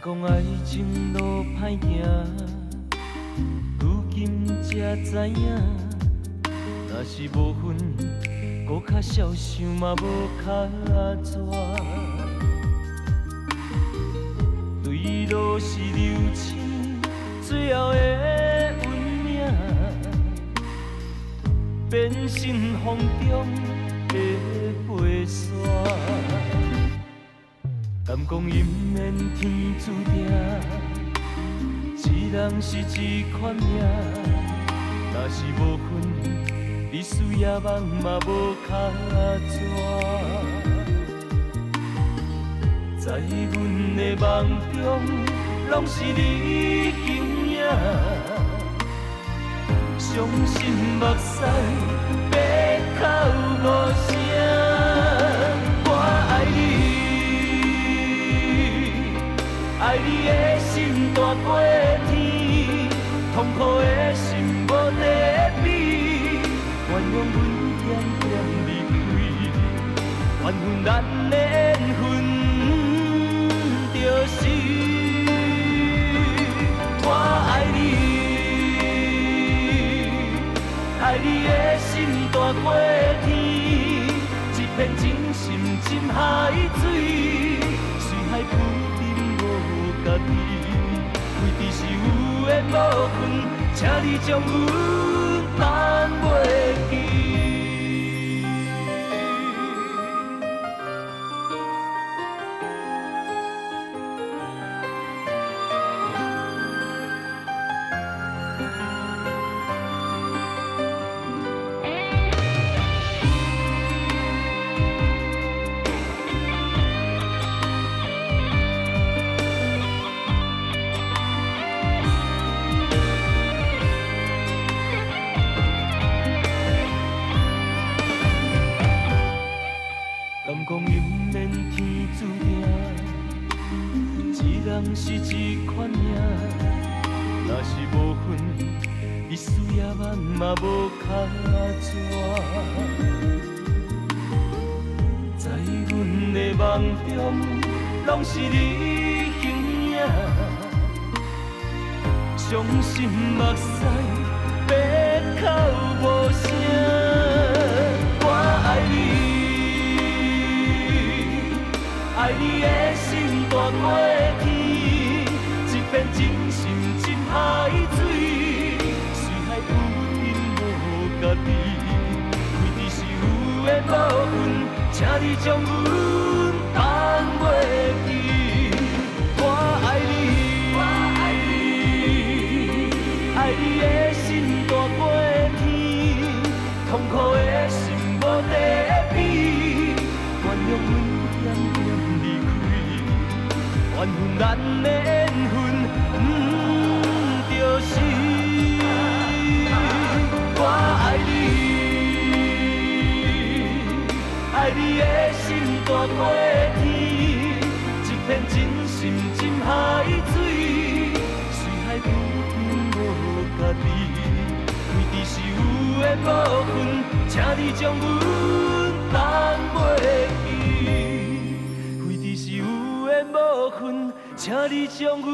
讲爱情路歹行，如今才知影，若是无份，搁较少想嘛无较绝。对路是流星，最后的运命，变成风中的飞沙。敢讲姻缘天注定，一人是一款命。若是无份，日思夜梦嘛无较绝。在阮的梦中，拢是你形影。伤心目屎白哭无声，我爱你。爱你的心大过天，痛苦的心无地比。原谅阮点点离开，缘分咱的缘分就是我爱你。爱你的心大过天，一片真心深海水，水海浮沉无家己。为的是有缘无份，请你将阮放袂记。敢讲姻缘天注定，一人是一款命。若是无份，日思夜梦嘛无较绝。在阮的梦中，拢是你形影。伤心目屎白哭无声，我爱你。爱你的心大过天，一片真心深海水，水海浮沉无家己。为的是有缘无份，请你将阮放袂记。我爱你，爱你的心大过天，痛苦的心无地比。原谅阮点点离开，缘分咱的缘分就是我爱你。爱你的心大过天，一片真心深海水，水海浮沉无家己。为的是有缘无份，请你将阮放袂记。为的是有缘无份，请你将阮